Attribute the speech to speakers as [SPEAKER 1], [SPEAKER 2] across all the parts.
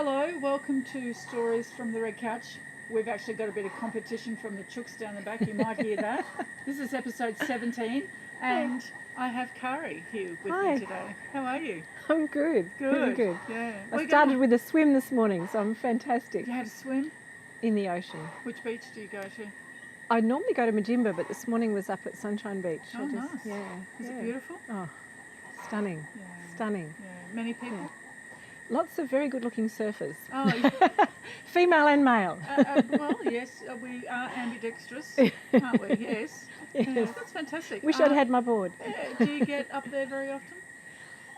[SPEAKER 1] Hello, welcome to Stories from the Red Couch. We've actually got a bit of competition from the chooks down the back, you might hear that. This is episode 17 and I have Kari here with
[SPEAKER 2] Hi.
[SPEAKER 1] me today. How are you?
[SPEAKER 2] I'm good.
[SPEAKER 1] Good.
[SPEAKER 2] Really good.
[SPEAKER 1] Yeah.
[SPEAKER 2] I started with a swim this morning, so I'm fantastic.
[SPEAKER 1] You had a swim?
[SPEAKER 2] In the ocean.
[SPEAKER 1] Which beach do you go to?
[SPEAKER 2] I normally go to Majimba, but this morning was up at Sunshine Beach.
[SPEAKER 1] Oh, nice.
[SPEAKER 2] Yeah.
[SPEAKER 1] Is it beautiful?
[SPEAKER 2] Oh, stunning.
[SPEAKER 1] Yeah.
[SPEAKER 2] Stunning.
[SPEAKER 1] Yeah. Many people?
[SPEAKER 2] Yeah. Lots of very good-looking surfers.
[SPEAKER 1] Oh,
[SPEAKER 2] Female and male.
[SPEAKER 1] well, yes, we are ambidextrous, aren't we? Yes.
[SPEAKER 2] Yes.
[SPEAKER 1] Yeah, that's fantastic.
[SPEAKER 2] Wish I'd had my board.
[SPEAKER 1] Do you get up there very often?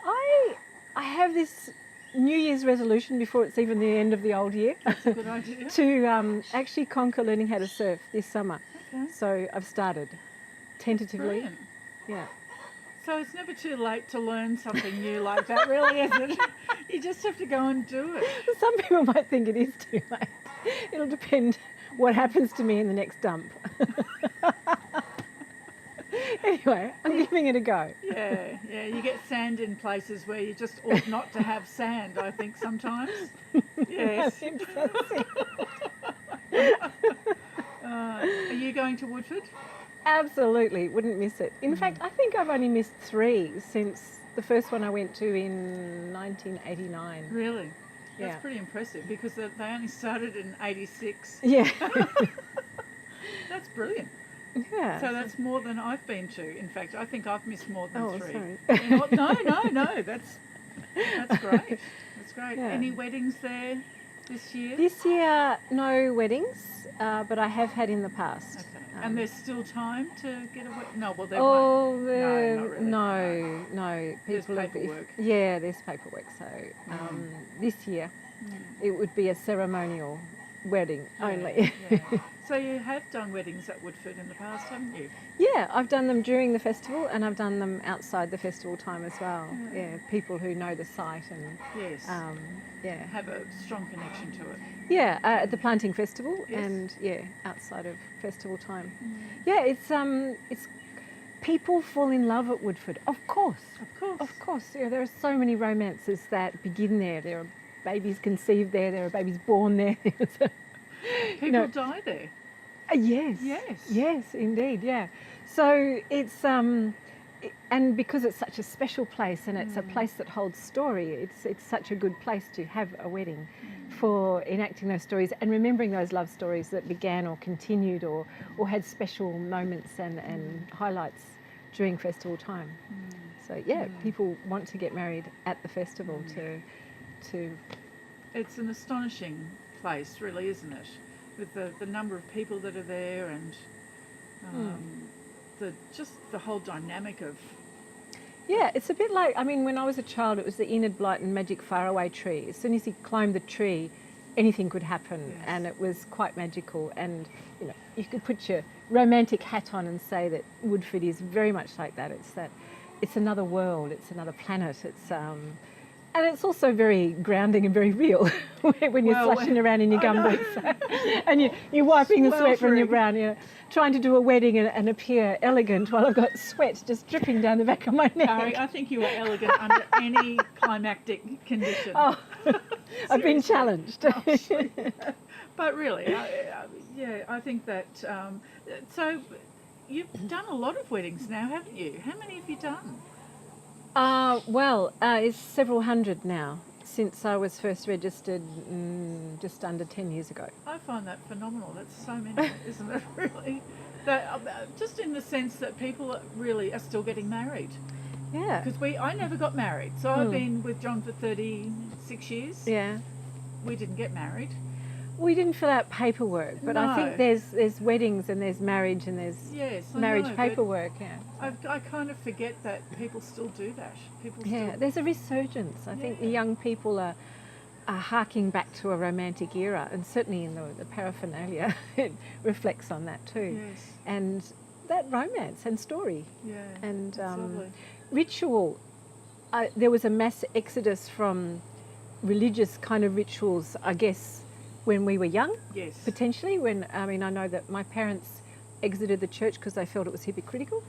[SPEAKER 2] I have this New Year's resolution before it's even the end of the old year.
[SPEAKER 1] That's a good idea.
[SPEAKER 2] To actually conquer learning how to surf this summer.
[SPEAKER 1] Okay.
[SPEAKER 2] So I've started tentatively.
[SPEAKER 1] Brilliant.
[SPEAKER 2] Yeah.
[SPEAKER 1] So it's never too late to learn something new like that, really, is it? You just have to go and do it.
[SPEAKER 2] Some people might think it is too late. It'll depend what happens to me in the next dump. Anyway, I'm giving it a go.
[SPEAKER 1] Yeah, you get sand in places where you just ought not to have sand, I think, sometimes. Yes. Are you going to Woodford?
[SPEAKER 2] Absolutely, wouldn't miss it. In fact, I think I've only missed 3 since the first one I went to in 1989.
[SPEAKER 1] Really? That's
[SPEAKER 2] Yeah.
[SPEAKER 1] pretty impressive because they only started in 86.
[SPEAKER 2] Yeah.
[SPEAKER 1] That's brilliant.
[SPEAKER 2] Yeah.
[SPEAKER 1] So that's more than I've been to. In fact, I think I've missed more than 3.
[SPEAKER 2] Sorry.
[SPEAKER 1] No. That's great. That's great.
[SPEAKER 2] Yeah.
[SPEAKER 1] Any weddings there this year?
[SPEAKER 2] This year, no weddings, but I have had in the past.
[SPEAKER 1] Okay. And there's still time to get a wedding? No, well, there
[SPEAKER 2] Oh,
[SPEAKER 1] won't. No, not really.
[SPEAKER 2] No.
[SPEAKER 1] There's
[SPEAKER 2] People
[SPEAKER 1] paperwork.
[SPEAKER 2] Yeah, there's paperwork. So this year, it would be a ceremonial wedding only.
[SPEAKER 1] Yeah. So you have done weddings at Woodford in the past, haven't you?
[SPEAKER 2] Yeah, I've done them during the festival and I've done them outside the festival time as well. Yeah, people who know the site and
[SPEAKER 1] Yes. Have a strong connection to it.
[SPEAKER 2] Yeah, at the planting festival.
[SPEAKER 1] Yes.
[SPEAKER 2] And outside of festival time. Yeah, it's people fall in love at Woodford. Of course. Of course. Yeah, there are so many romances that begin there. There are babies conceived there. There are babies born there.
[SPEAKER 1] People die there.
[SPEAKER 2] Yes. Yes, indeed. Yeah. So it's and because it's such a special place and it's a place that holds story, it's such a good place to have a wedding for enacting those stories and remembering those love stories that began or continued or had special moments and highlights during festival time. So people want to get married at the festival to
[SPEAKER 1] It's an astonishing place, really, isn't it? With the number of people that are there and the whole dynamic of...
[SPEAKER 2] Yeah, it's a bit like, when I was a child, it was the Enid Blyton magic faraway tree. As soon as you climbed the tree, anything could happen, and it was quite magical. And, you could put your romantic hat on and say that Woodford is very much like that. It's another world, it's another planet, and it's also very grounding and very real when you're slushing around in your gumboots and you're wiping the sweat from your brow, trying to do a wedding and appear elegant while I've got sweat just dripping down the back of my neck.
[SPEAKER 1] Kari, I think you are elegant under any climactic condition.
[SPEAKER 2] Oh, I've been challenged.
[SPEAKER 1] Oh, sure. But really, I think that... so you've done a lot of weddings now, haven't you? How many have you done?
[SPEAKER 2] It's several hundred now since I was first registered just under 10 years ago.
[SPEAKER 1] I find that phenomenal. That's so many, isn't it, really? That, just in the sense that people really are still getting married.
[SPEAKER 2] Yeah.
[SPEAKER 1] Because I never got married. So I've been with John for 36 years.
[SPEAKER 2] Yeah.
[SPEAKER 1] We didn't get married.
[SPEAKER 2] We didn't fill out paperwork, but I think there's weddings and there's marriage and there's marriage paperwork. Yeah.
[SPEAKER 1] I kind of forget that people still do that.
[SPEAKER 2] There's a resurgence. I think the young people are harking back to a romantic era, and certainly in the paraphernalia, it reflects on that too.
[SPEAKER 1] Yes.
[SPEAKER 2] And that romance and story.
[SPEAKER 1] Yeah.
[SPEAKER 2] And
[SPEAKER 1] lovely.
[SPEAKER 2] Ritual. There was a mass exodus from religious kind of rituals, I guess, when we were young.
[SPEAKER 1] Yes.
[SPEAKER 2] Potentially, I know that my parents exited the church because they felt it was hypocritical,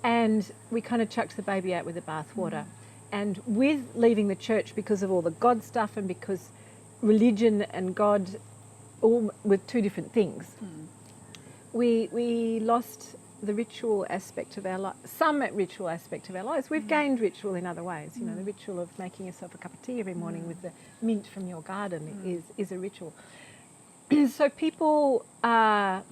[SPEAKER 2] and we kind of chucked the baby out with the bathwater. And with leaving the church because of all the God stuff and because religion and God all with two different things. We lost the ritual aspect of our life, some ritual aspect of our lives. We've gained ritual in other ways. You know, the ritual of making yourself a cup of tea every morning with the mint from your garden is a ritual. So people are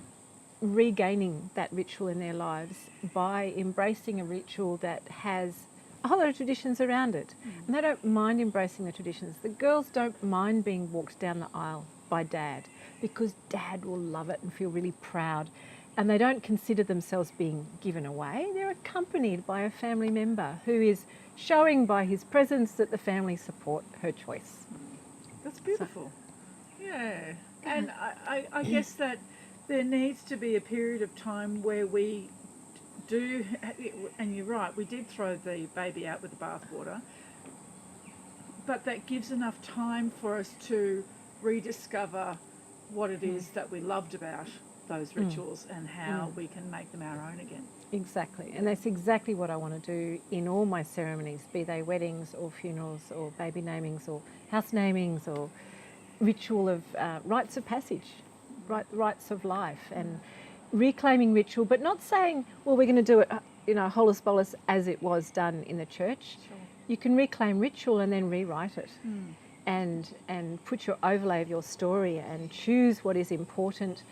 [SPEAKER 2] regaining that ritual in their lives by embracing a ritual that has a whole lot of traditions around it. And they don't mind embracing the traditions. The girls don't mind being walked down the aisle by Dad because Dad will love it and feel really proud. And they don't consider themselves being given away. They're accompanied by a family member who is showing by his presence that the family support her choice.
[SPEAKER 1] That's beautiful. Yeah. And I guess that there needs to be a period of time where we do, and you're right, we did throw the baby out with the bathwater, but that gives enough time for us to rediscover what it is that we loved about those rituals and how we can make them our own again.
[SPEAKER 2] Exactly, and that's exactly what I want to do in all my ceremonies, be they weddings or funerals or baby namings or house namings or ritual of rites of passage, rites of life, and reclaiming ritual, but not saying, well, we're going to do it, you know, holus bolus as it was done in the church.
[SPEAKER 1] Sure.
[SPEAKER 2] You can reclaim ritual and then rewrite it. And put your overlay of your story and choose what is important,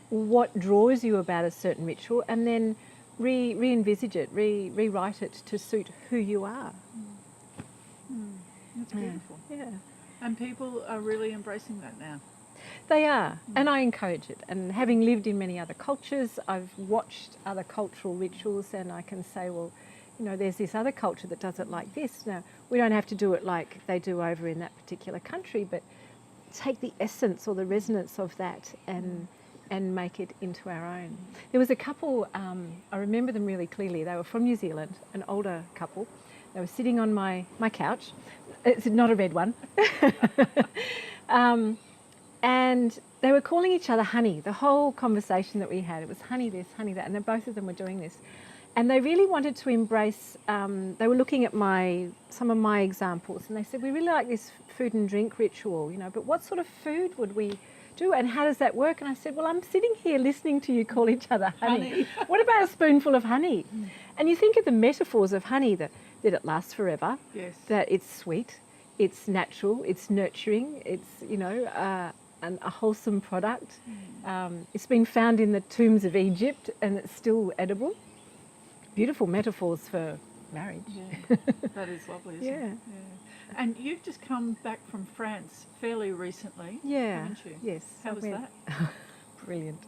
[SPEAKER 2] what draws you about a certain ritual, and then re-envisage it, rewrite it to suit who you are.
[SPEAKER 1] That's beautiful.
[SPEAKER 2] Yeah.
[SPEAKER 1] And people are really embracing that now.
[SPEAKER 2] They are, and I encourage it. And having lived in many other cultures, I've watched other cultural rituals, and I can say, well, you know, there's this other culture that does it like this. Now, we don't have to do it like they do over in that particular country, but take the essence or the resonance of that and make it into our own. There was a couple, I remember them really clearly. They were from New Zealand, an older couple. They were sitting on my couch. It's not a red one. And they were calling each other honey. The whole conversation that we had, it was honey this, honey that, and both of them were doing this. And they really wanted to embrace, they were looking at some of my examples, and they said, we really like this food and drink ritual, you know, but what sort of food would we do and how does that work? And I said, well, I'm sitting here listening to you call each other honey. What about a spoonful of honey? And you think of the metaphors of honey, that it lasts forever, that it's sweet, it's natural, it's nurturing, it's, you know, a wholesome product. It's been found in the tombs of Egypt and it's still edible. Beautiful metaphors for marriage.
[SPEAKER 1] Yeah, that is lovely, isn't it? Yeah. And you've just come back from France fairly recently, haven't you?
[SPEAKER 2] Yes.
[SPEAKER 1] How was that?
[SPEAKER 2] Brilliant.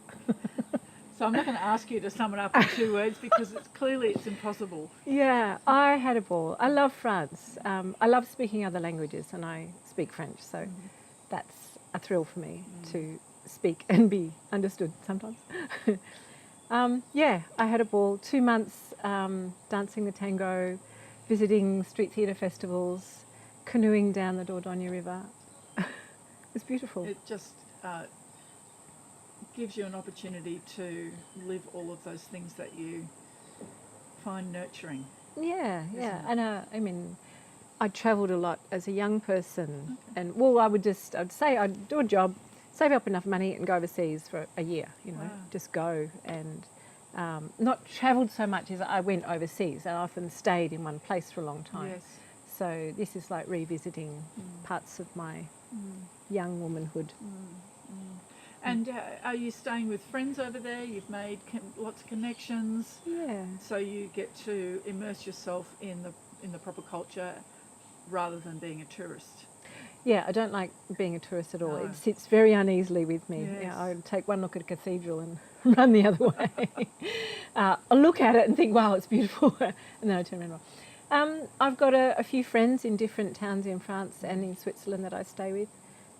[SPEAKER 1] So I'm not going to ask you to sum it up in 2 words because it's impossible.
[SPEAKER 2] Yeah, I had a ball. I love France. I love speaking other languages and I speak French, so that's a thrill for me to speak and be understood sometimes. Yeah, I had a ball. 2 months dancing the tango, visiting street theatre festivals, canoeing down the Dordogne River. It's beautiful.
[SPEAKER 1] It just gives you an opportunity to live all of those things that you find nurturing.
[SPEAKER 2] Yeah. And I mean, I travelled a lot as a young person, and well, I'd say I'd do a job, save up enough money and go overseas for a year, you know, just go and not travelled so much as I went overseas. I often stayed in one place for a long time.
[SPEAKER 1] Yes.
[SPEAKER 2] So this is like revisiting parts of my young womanhood.
[SPEAKER 1] And are you staying with friends over there? You've made lots of connections.
[SPEAKER 2] Yeah.
[SPEAKER 1] So you get to immerse yourself in the proper culture rather than being a tourist.
[SPEAKER 2] Yeah, I don't like being a tourist at all.
[SPEAKER 1] No.
[SPEAKER 2] It sits very uneasily with me.
[SPEAKER 1] Yes.
[SPEAKER 2] Yeah, I would take one look at a cathedral and run the other way. I'll look at it and think, wow, it's beautiful, and then I turn around. I've got a few friends in different towns in France and in Switzerland that I stay with,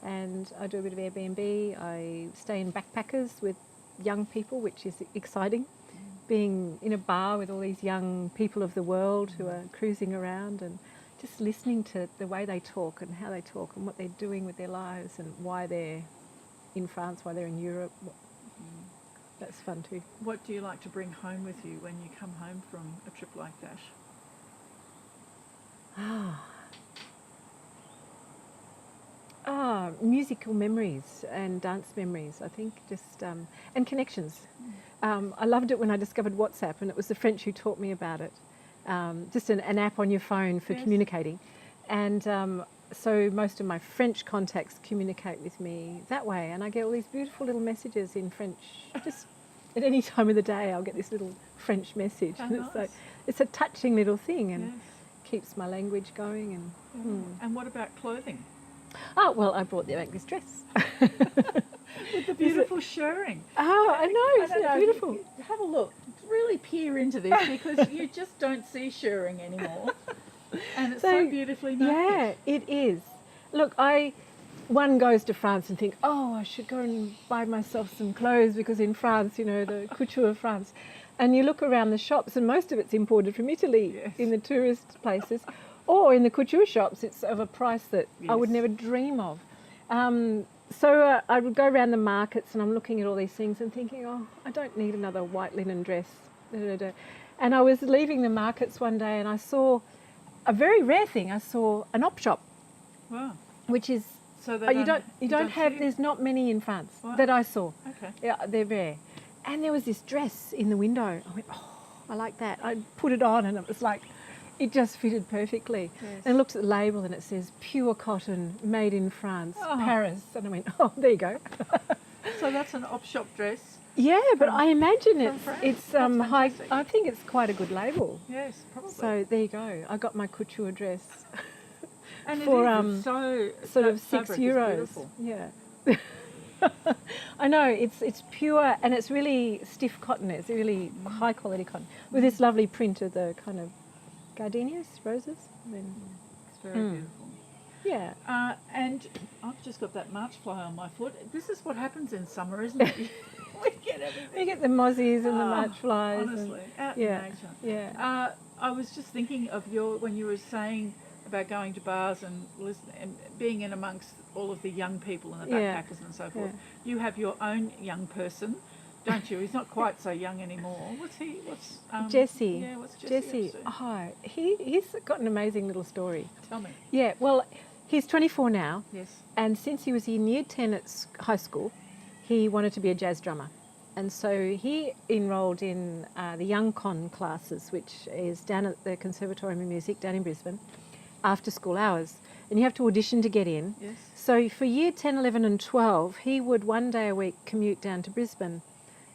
[SPEAKER 2] and I do a bit of Airbnb. I stay in backpackers with young people, which is exciting. Being in a bar with all these young people of the world who are cruising around and just listening to the way they talk and how they talk and what they're doing with their lives and why they're in France, why they're in Europe. That's fun too.
[SPEAKER 1] What do you like to bring home with you when you come home from a trip like that?
[SPEAKER 2] musical memories and dance memories, I think, just and connections. I loved it when I discovered WhatsApp, and it was the French who taught me about it. Just an app on your phone for communicating. And so most of my French contacts communicate with me that way, and I get all these beautiful little messages in French. Just at any time of the day, I'll get this little French message.
[SPEAKER 1] Oh,
[SPEAKER 2] And
[SPEAKER 1] nice.
[SPEAKER 2] it's a touching little thing, and
[SPEAKER 1] Yes.
[SPEAKER 2] keeps my language going. And
[SPEAKER 1] And what about clothing?
[SPEAKER 2] oh well, I brought them this dress.
[SPEAKER 1] With the beautiful shirring.
[SPEAKER 2] Oh, I know, isn't it beautiful?
[SPEAKER 1] Have a look. Really peer into this because you just don't see shirring anymore. And it's so beautifully made.
[SPEAKER 2] Yeah, it is. Look, one goes to France and think, oh, I should go and buy myself some clothes because in France, you know, the couture of France. And you look around the shops and most of it's imported from Italy in the tourist places. Or in the couture shops, it's of a price that I would never dream of. So I would go around the markets and I'm looking at all these things and thinking, oh, I don't need another white linen dress. And I was leaving the markets one day and I saw a very rare thing. I saw an op shop.
[SPEAKER 1] Wow.
[SPEAKER 2] Which is,
[SPEAKER 1] So
[SPEAKER 2] you don't have, there's not many in France that I saw.
[SPEAKER 1] Okay.
[SPEAKER 2] Yeah, they're rare. And there was this dress in the window. I went, oh, I like that. I put it on and it was like, it just fitted perfectly.
[SPEAKER 1] Yes.
[SPEAKER 2] And I looked at the label and it says pure cotton, made in France, Paris. And I went, oh, there you go.
[SPEAKER 1] So that's an op shop dress.
[SPEAKER 2] Yeah, but I imagine
[SPEAKER 1] France?
[SPEAKER 2] it's
[SPEAKER 1] That's
[SPEAKER 2] high.
[SPEAKER 1] fantastic.
[SPEAKER 2] I think it's quite a good label.
[SPEAKER 1] Yes, probably.
[SPEAKER 2] So there you go. I got my couture dress
[SPEAKER 1] and
[SPEAKER 2] for
[SPEAKER 1] it's so
[SPEAKER 2] sort
[SPEAKER 1] that
[SPEAKER 2] of
[SPEAKER 1] fabric is
[SPEAKER 2] €6.
[SPEAKER 1] beautiful.
[SPEAKER 2] Yeah. I know, it's pure and it's really stiff cotton. It's really high quality cotton with this lovely print of the kind of gardenias, roses.
[SPEAKER 1] It's very beautiful.
[SPEAKER 2] Yeah.
[SPEAKER 1] And I've just got that March fly on my foot. This is what happens in summer, isn't it? We get everything.
[SPEAKER 2] You get the mozzies and the march flies.
[SPEAKER 1] Honestly, out
[SPEAKER 2] yeah,
[SPEAKER 1] in nature.
[SPEAKER 2] yeah.
[SPEAKER 1] I was just thinking of when you were saying about going to bars and being in amongst all of the young people and the backpackers and so forth. Yeah. You have your own young person, don't you? He's not quite so young anymore. What's
[SPEAKER 2] Jessie.
[SPEAKER 1] Yeah, what's Jessie?
[SPEAKER 2] Oh, he's got an amazing little story.
[SPEAKER 1] Tell me.
[SPEAKER 2] Yeah, well, he's 24 now.
[SPEAKER 1] Yes.
[SPEAKER 2] And since he was in year 10 at high school, he wanted to be a jazz drummer. And so he enrolled in the Young Con classes, which is down at the Conservatorium of Music down in Brisbane, after school hours. And you have to audition to get in.
[SPEAKER 1] Yes.
[SPEAKER 2] So for year 10, 11 and 12, he would one day a week commute down to Brisbane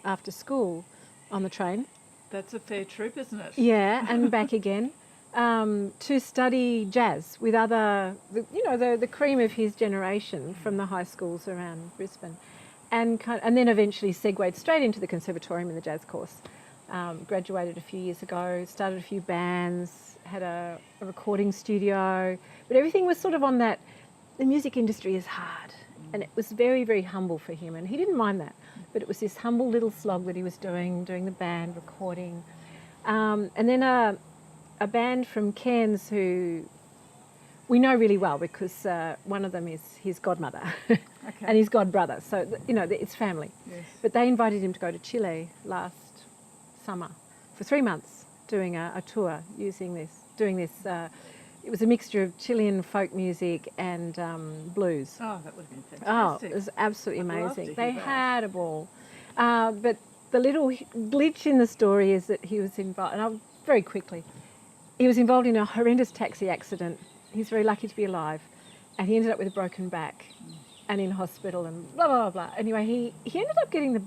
[SPEAKER 2] after school on the train.
[SPEAKER 1] That's a fair trip, isn't it?
[SPEAKER 2] Yeah, and back again to study jazz with the cream of his generation from the high schools around Brisbane. And then eventually segued straight into the conservatorium in the jazz course. Graduated a few years ago, started a few bands, had a recording studio, but everything was sort of on that, the music industry is hard. And it was very, very humble for him, and he didn't mind that. But it was this humble little slog that he was doing the band, recording. And then a band from Cairns who we know really well because one of them is his godmother and his godbrother. So, it's family. Yes. But they invited him to go to Chile last summer for 3 months doing a tour doing this. It was a mixture of Chilean folk music and blues.
[SPEAKER 1] Oh, that would have been fantastic.
[SPEAKER 2] Oh, it was absolutely amazing. They had a ball. But the little glitch in the story is that he was involved, and he was involved in a horrendous taxi accident. He's very lucky to be alive. And he ended up with a broken back and in hospital and blah, blah, blah. Anyway, he ended up getting the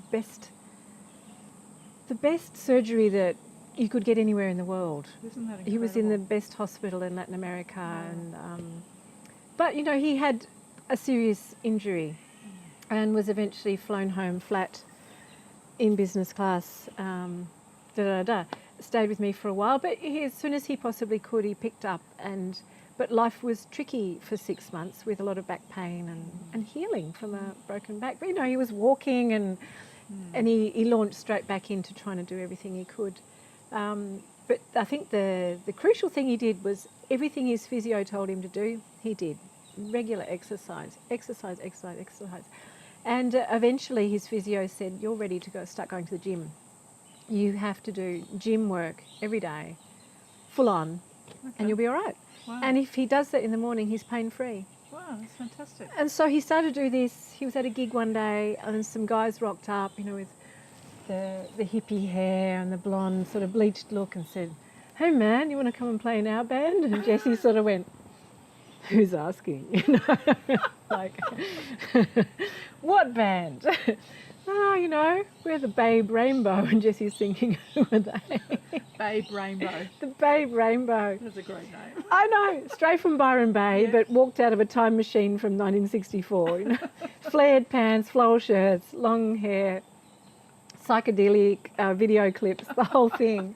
[SPEAKER 2] best surgery that you could get anywhere in the world.
[SPEAKER 1] Isn't that incredible?
[SPEAKER 2] He was in the best hospital in Latin America. And but, he had a serious injury and was eventually flown home flat in business class. Stayed with me for a while, but as soon as he possibly could, he picked up. But life was tricky for 6 months with a lot of back pain and healing from a broken back. But, he was walking and he launched straight back into trying to do everything he could. But I think the crucial thing he did was everything his physio told him to do, he did. Regular exercise. And eventually his physio said, you're ready to start going to the gym. You have to do gym work every day, full on, and you'll be all right. Wow. And if he does that in the morning, he's pain-free.
[SPEAKER 1] Wow, that's fantastic.
[SPEAKER 2] And so he started to do this. He was at a gig one day and some guys rocked up, you know, with the hippie hair and the blonde sort of bleached look and said, "Hey man, you want to come and play in our band?" And Jessie sort of went, "Who's asking?" You know, like, "What band?" "Oh, you know, we're the Babe Rainbow." And Jessie's thinking, "Who are they?"
[SPEAKER 1] Babe Rainbow.
[SPEAKER 2] The Babe Rainbow.
[SPEAKER 1] That's a great name.
[SPEAKER 2] I know, straight from Byron Bay,
[SPEAKER 1] Yeah.
[SPEAKER 2] but walked out of a time machine from 1964. You know, flared pants, floral shirts, long hair, psychedelic video clips, the whole thing.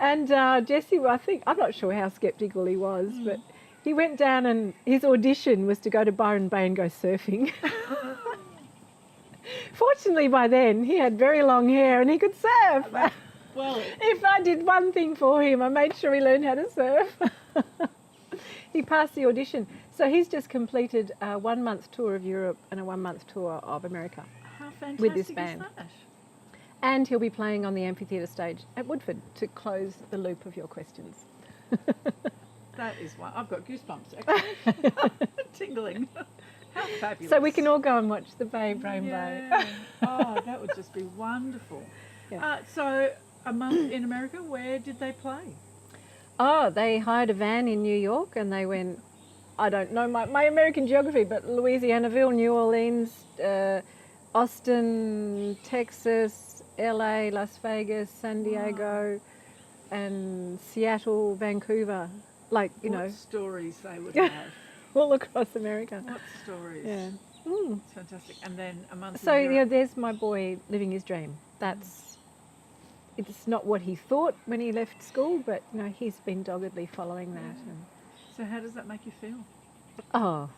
[SPEAKER 2] And Jessie, I'm not sure how sceptical he was, but he went down and his audition was to go to Byron Bay and go surfing. Fortunately, by then, he had very long hair and he could surf.
[SPEAKER 1] Well,
[SPEAKER 2] If I did one thing for him, I made sure he learned how to surf. He passed the audition. So he's just completed a 1 month tour of Europe and a 1 month tour of America.
[SPEAKER 1] how fantastic
[SPEAKER 2] With this band.
[SPEAKER 1] is that?
[SPEAKER 2] And he'll be playing on the amphitheatre stage at Woodford to close the loop of your questions.
[SPEAKER 1] That is one. I've got goosebumps actually. Tingling. How fabulous.
[SPEAKER 2] So we can all go and watch the Babe Rainbow.
[SPEAKER 1] Yeah. Oh, that would just be wonderful.
[SPEAKER 2] Yeah.
[SPEAKER 1] So a month in America, where did they play?
[SPEAKER 2] Oh, they hired a van in New York and they went, I don't know my American geography, but Louisianaville, New Orleans, Austin, Texas, LA, Las Vegas, San Diego, and Seattle, Vancouver. Like, you
[SPEAKER 1] What
[SPEAKER 2] know,
[SPEAKER 1] stories they would have.
[SPEAKER 2] all across America.
[SPEAKER 1] What stories.
[SPEAKER 2] Yeah. Mm.
[SPEAKER 1] It's fantastic. And then a month
[SPEAKER 2] So,
[SPEAKER 1] in
[SPEAKER 2] yeah,
[SPEAKER 1] Europe.
[SPEAKER 2] there's my boy living his dream. It's not what he thought when he left school, but, you know, he's been doggedly following that. And,
[SPEAKER 1] So how does that make you feel?
[SPEAKER 2] oh,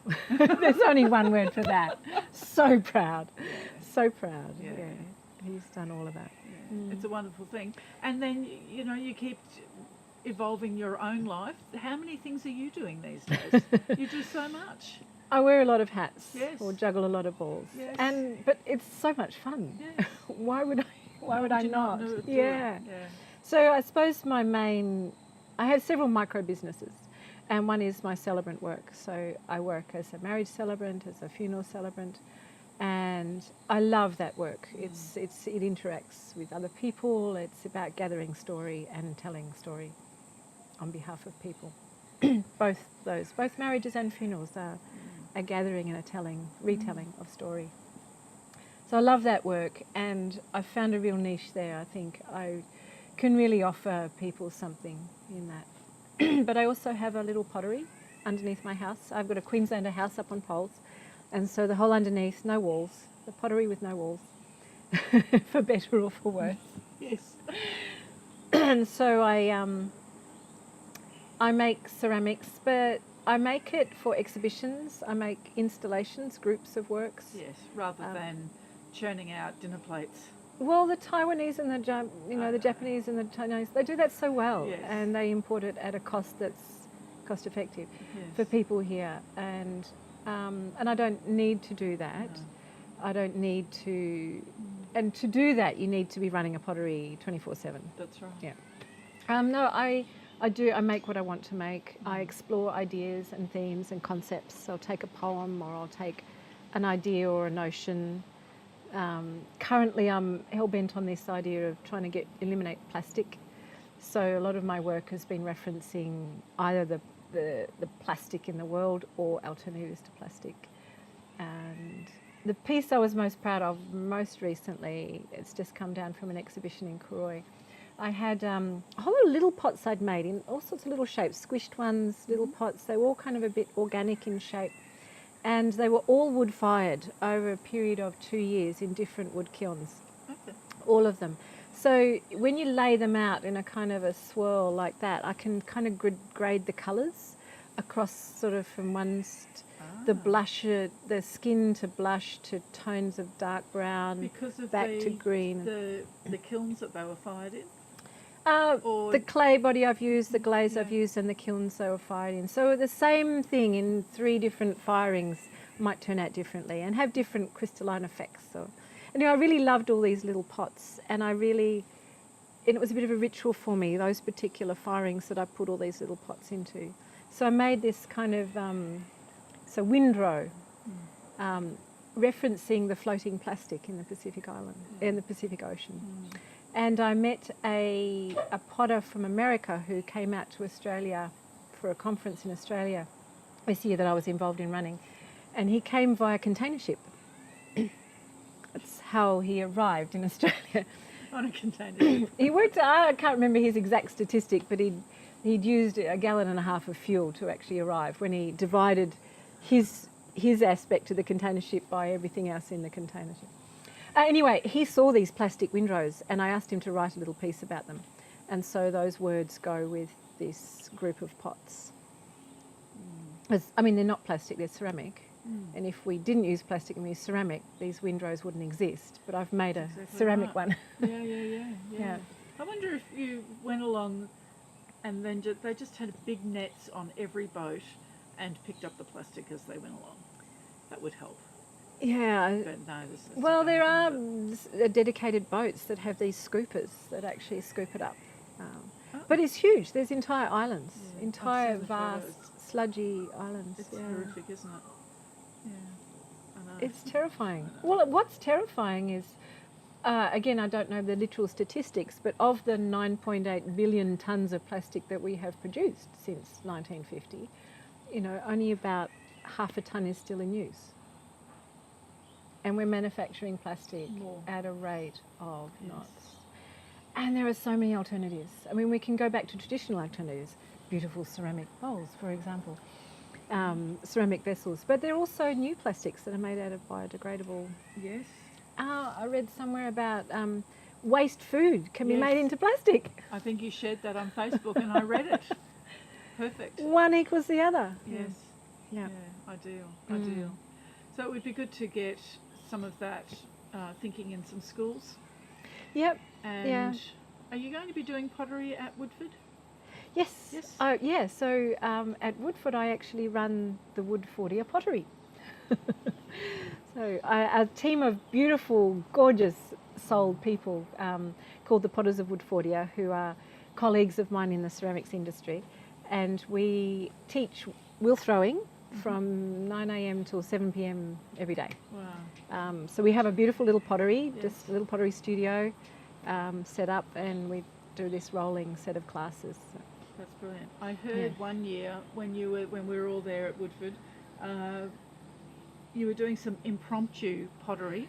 [SPEAKER 2] there's only one word for that. So proud. So proud.
[SPEAKER 1] Yeah.
[SPEAKER 2] Yeah. He's done all of that.
[SPEAKER 1] Yeah. It's a wonderful thing. And then, you know, you keep evolving your own life. How many things are you doing these days? You do so much.
[SPEAKER 2] I wear a lot of hats
[SPEAKER 1] Yes.
[SPEAKER 2] or juggle a lot of balls.
[SPEAKER 1] Yes.
[SPEAKER 2] But it's so much fun.
[SPEAKER 1] Yes.
[SPEAKER 2] Why would I
[SPEAKER 1] you
[SPEAKER 2] not?
[SPEAKER 1] do it?
[SPEAKER 2] Yeah.
[SPEAKER 1] Yeah.
[SPEAKER 2] So I suppose I have several micro businesses, and one is my celebrant work. So I work as a marriage celebrant, as a funeral celebrant, and I love that work. It interacts with other people. It's about gathering story and telling story on behalf of people. both marriages and funerals are a gathering and a retelling of story. So I love that work, and I've found a real niche there. I think I can really offer people something in that. But I also have a little pottery underneath my house. I've got a Queenslander house up on poles, and so the whole underneath, no walls, the pottery with no walls, for better or for worse.
[SPEAKER 1] Yes.
[SPEAKER 2] And so I make ceramics, but I make it for exhibitions. I make installations, groups of works.
[SPEAKER 1] Yes. Rather than churning out dinner plates.
[SPEAKER 2] Well, the Taiwanese and the Japanese and the Chinese, they do that so well,
[SPEAKER 1] Yes.
[SPEAKER 2] and they import it at a cost that's cost effective
[SPEAKER 1] Yes.
[SPEAKER 2] for people here. And I don't need to do that.
[SPEAKER 1] No.
[SPEAKER 2] I don't need to, and to do that, you need to be running a pottery 24/7.
[SPEAKER 1] That's right.
[SPEAKER 2] Yeah. No, I do. I make what I want to make. I explore ideas and themes and concepts. I'll take a poem or I'll take an idea or a notion. Currently, I'm hell-bent on this idea of trying to eliminate plastic. So a lot of my work has been referencing either the plastic in the world or alternatives to plastic. And the piece I was most proud of most recently, it's just come down from an exhibition in Kari. I had a whole lot of little pots I'd made in all sorts of little shapes, squished ones, little pots. They were all kind of a bit organic in shape. And they were all wood-fired over a period of 2 years in different wood kilns,
[SPEAKER 1] Okay.
[SPEAKER 2] all of them. So when you lay them out in a kind of a swirl like that, I can kind of grade the colours across sort of from the blush, the skin to blush to tones of dark brown,
[SPEAKER 1] Because of
[SPEAKER 2] back to green.
[SPEAKER 1] the kilns that they were fired in. Or
[SPEAKER 2] The clay body I've used, the glaze I've used, and the kilns they were fired in. So the same thing in 3 different firings might turn out differently and have different crystalline effects. So, I really loved all these little pots, and it was a bit of a ritual for me, those particular firings that I put all these little pots into. So I made this kind of So windrow, referencing the floating plastic in the Pacific Island, in the Pacific Ocean. And I met a potter from America who came out to Australia for a conference in Australia this year that I was involved in running. And he came via container ship. That's how he arrived in Australia.
[SPEAKER 1] On a container ship.
[SPEAKER 2] He worked, I can't remember his exact statistic, but he'd used 1.5 gallons of fuel to actually arrive when he divided his aspect of the container ship by everything else in the container ship. Anyway, he saw these plastic windrows and I asked him to write a little piece about them. And so those words go with this group of pots. I mean, they're not plastic, they're ceramic. And if we didn't use plastic and we used ceramic, these windrows wouldn't exist. But I've made a ceramic one.
[SPEAKER 1] Yeah. I wonder if you went along and then they just had big nets on every boat and picked up the plastic as they went along. That would help.
[SPEAKER 2] Yeah.
[SPEAKER 1] But no,
[SPEAKER 2] well, there are dedicated boats that have these scoopers that actually scoop it up. But it's huge. There's entire islands, entire vast, sludgy islands.
[SPEAKER 1] It's horrific, isn't it? Yeah, I know.
[SPEAKER 2] It's terrifying. Well, what's terrifying is, again, I don't know the literal statistics, but of the 9.8 billion tonnes of plastic that we have produced since 1950, only about half a tonne is still in use. And we're manufacturing plastic at a rate of knots. And there are so many alternatives. I mean, we can go back to traditional alternatives, beautiful ceramic bowls, for example, ceramic vessels. But there are also new plastics that are made out of biodegradable.
[SPEAKER 1] Yes.
[SPEAKER 2] I read somewhere about waste food can be made into plastic.
[SPEAKER 1] I think you shared that on Facebook and I read it. Perfect.
[SPEAKER 2] One equals the other.
[SPEAKER 1] Yes.
[SPEAKER 2] Yeah.
[SPEAKER 1] Ideal. So it would be good to get some of that thinking in some schools.
[SPEAKER 2] Yep.
[SPEAKER 1] And are you going to be doing pottery at Woodford?
[SPEAKER 2] Yes. So at Woodford I actually run the Woodfordia pottery. So a team of beautiful, gorgeous souled people called the Potters of Woodfordia, who are colleagues of mine in the ceramics industry, and we teach wheel throwing from 9 a.m. till 7 p.m. every day.
[SPEAKER 1] Wow.
[SPEAKER 2] So we have a beautiful little pottery, just a little pottery studio set up, and we do this rolling set of classes. So.
[SPEAKER 1] That's brilliant. I heard one year when we were all there at Woodford, you were doing some impromptu pottery,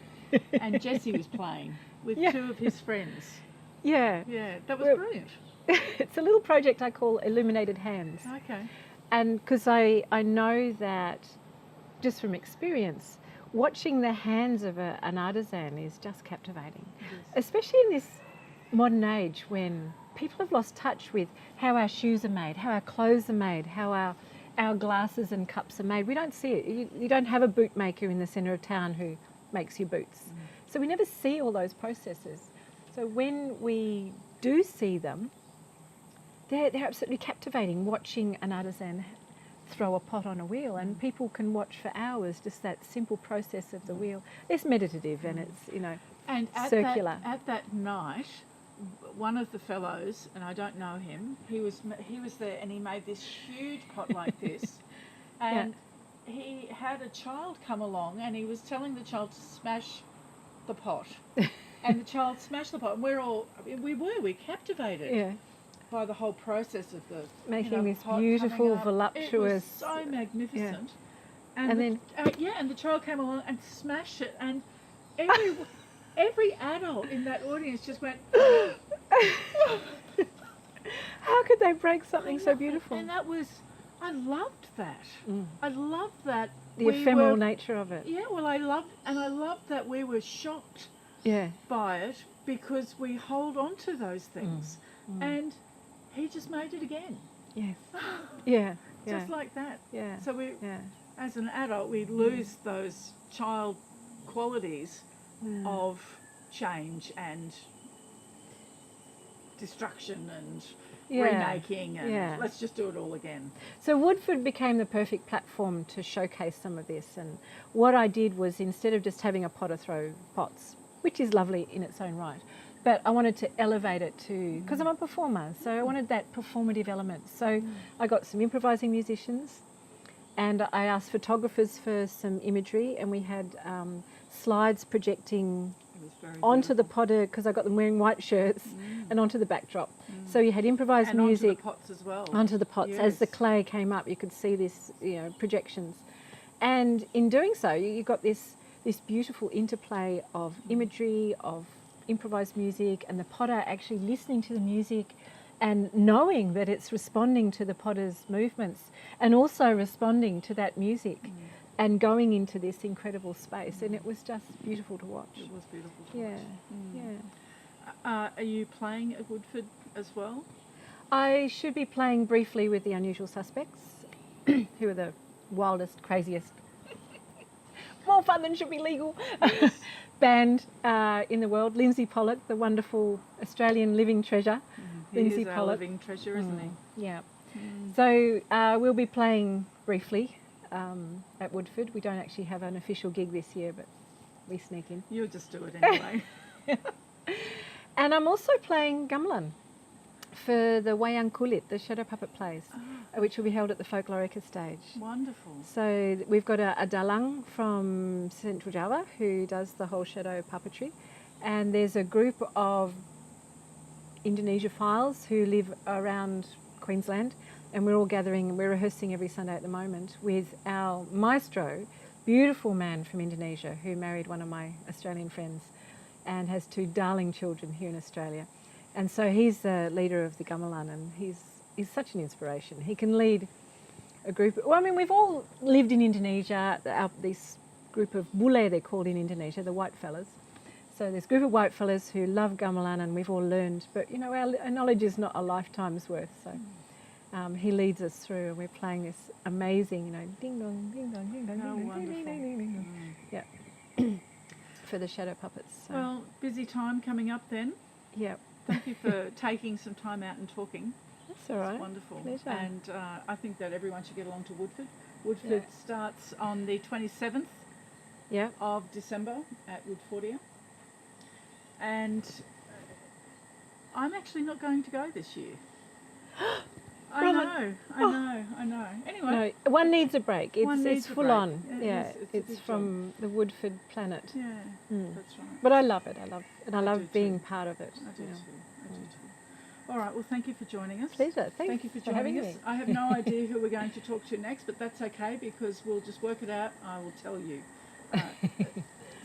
[SPEAKER 1] and Jessie was playing with two of his friends.
[SPEAKER 2] Yeah.
[SPEAKER 1] Yeah, that was brilliant.
[SPEAKER 2] It's a little project I call Illuminated Hands.
[SPEAKER 1] Okay.
[SPEAKER 2] And because I know that, just from experience, watching the hands of an artisan is just captivating. Especially in this modern age when people have lost touch with how our shoes are made, how our clothes are made, how our glasses and cups are made. We don't see it. You don't have a boot maker in the centre of town who makes you boots. So we never see all those processes. So when we do see them, they're absolutely captivating, watching an artisan throw a pot on a wheel, and people can watch for hours just that simple process of the wheel. It's meditative and it's,
[SPEAKER 1] and
[SPEAKER 2] circular.
[SPEAKER 1] At that night, one of the fellows, and I don't know him, he was there and he made this huge pot like this, and he had a child come along and he was telling the child to smash the pot, and the child smashed the pot, and we were captivated by the whole process of the
[SPEAKER 2] making this beautiful, voluptuous. It was
[SPEAKER 1] so magnificent, and then the child came along and smashed it, and every adult in that audience just went.
[SPEAKER 2] How could they break something so beautiful?
[SPEAKER 1] And I loved that. I loved that.
[SPEAKER 2] The ephemeral nature of it.
[SPEAKER 1] Yeah, well, I loved that we were shocked by it because we hold on to those things. And he just made it again. Yes. Just like that. Yeah. So as an adult, we lose those child qualities of change and destruction and remaking and let's just do it all again.
[SPEAKER 2] So Woodford became the perfect platform to showcase some of this, and what I did was, instead of just having a potter throw pots, which is lovely in its own right, but I wanted to elevate it to, because I'm a performer, so I wanted that performative element. So I got some improvising musicians, And I asked photographers for some imagery, and we had slides projecting
[SPEAKER 1] It was very
[SPEAKER 2] onto the
[SPEAKER 1] beautiful.
[SPEAKER 2] potter, because I got them wearing white shirts, and onto the backdrop. So you had improvised
[SPEAKER 1] And
[SPEAKER 2] music
[SPEAKER 1] onto the pots as well.
[SPEAKER 2] onto the pots. As the
[SPEAKER 1] Yes.
[SPEAKER 2] clay came up, you could see this, projections. And in doing so, you got this beautiful interplay of imagery, of improvised music, and the potter actually listening to the music and knowing that it's responding to the potter's movements, and also responding to that music and going into this incredible space. And it was just beautiful to watch.
[SPEAKER 1] It was beautiful to
[SPEAKER 2] Yeah,
[SPEAKER 1] watch.
[SPEAKER 2] yeah.
[SPEAKER 1] Are you playing at Woodford as well?
[SPEAKER 2] I should be playing briefly with the Unusual Suspects, who are the wildest, craziest, more fun than should be legal, band in the world. Lindsay Pollock, the wonderful Australian living treasure.
[SPEAKER 1] He
[SPEAKER 2] Lindsay
[SPEAKER 1] is our
[SPEAKER 2] Pollock.
[SPEAKER 1] living treasure, isn't he?
[SPEAKER 2] Yeah. So we'll be playing briefly at Woodford. We don't actually have an official gig this year, but we sneak in.
[SPEAKER 1] You'll just do it anyway.
[SPEAKER 2] And I'm also playing gamelan for the Wayang Kulit, the shadow puppet plays, which will be held at the Folklorica stage.
[SPEAKER 1] Wonderful.
[SPEAKER 2] So we've got a dalang from Central Java who does the whole shadow puppetry, and there's a group of Indonesia files who live around Queensland, and we're all gathering and we're rehearsing every Sunday at the moment with our maestro, beautiful man from Indonesia who married one of my Australian friends and has 2 darling children here in Australia. And so he's the leader of the gamelan, and he's such an inspiration. He can lead a group. Well, I mean, we've all lived in Indonesia. This group of bule, they're called in Indonesia, the white fellas. So there's a group of white fellas who love gamelan, and we've all learned. But our knowledge is not a lifetime's worth. So he leads us through, and we're playing this amazing, ding dong, ding dong, ding dong,
[SPEAKER 1] How
[SPEAKER 2] ding dong,
[SPEAKER 1] wonderful.
[SPEAKER 2] ding dong, ding dong. Yeah. For the shadow puppets. So.
[SPEAKER 1] Well, busy time coming up then.
[SPEAKER 2] Yeah.
[SPEAKER 1] Thank you for taking some time out and talking.
[SPEAKER 2] That's all right.
[SPEAKER 1] It's wonderful.
[SPEAKER 2] Pleasure.
[SPEAKER 1] And I think that everyone should get along to Woodford. Woodford starts on the 27th
[SPEAKER 2] Yeah.
[SPEAKER 1] of December at Woodfordia. And I'm actually not going to go this year. I
[SPEAKER 2] Brother.
[SPEAKER 1] know. Anyway,
[SPEAKER 2] No, one needs a break.
[SPEAKER 1] One
[SPEAKER 2] It's
[SPEAKER 1] needs a
[SPEAKER 2] full
[SPEAKER 1] break.
[SPEAKER 2] on.
[SPEAKER 1] It
[SPEAKER 2] Yeah,
[SPEAKER 1] is. It's a
[SPEAKER 2] it's
[SPEAKER 1] big
[SPEAKER 2] from the Woodford planet.
[SPEAKER 1] yeah,
[SPEAKER 2] Mm.
[SPEAKER 1] that's right.
[SPEAKER 2] But I love it. I
[SPEAKER 1] do
[SPEAKER 2] love being
[SPEAKER 1] too.
[SPEAKER 2] part of it.
[SPEAKER 1] I do
[SPEAKER 2] you know.
[SPEAKER 1] too. I do too. All right, well, thank you for joining us.
[SPEAKER 2] Pleasure.
[SPEAKER 1] Thank you for
[SPEAKER 2] for
[SPEAKER 1] joining
[SPEAKER 2] having
[SPEAKER 1] us.
[SPEAKER 2] me.
[SPEAKER 1] I have no idea who we're going to talk to next, but that's okay because we'll just work it out. I will tell you.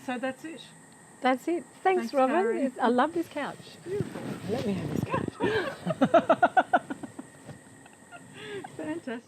[SPEAKER 1] So that's it.
[SPEAKER 2] That's it. Thanks,
[SPEAKER 1] Thanks,
[SPEAKER 2] Robin.
[SPEAKER 1] Kari.
[SPEAKER 2] I love this couch.
[SPEAKER 1] Beautiful.
[SPEAKER 2] Let me have this couch.
[SPEAKER 1] Fantastic.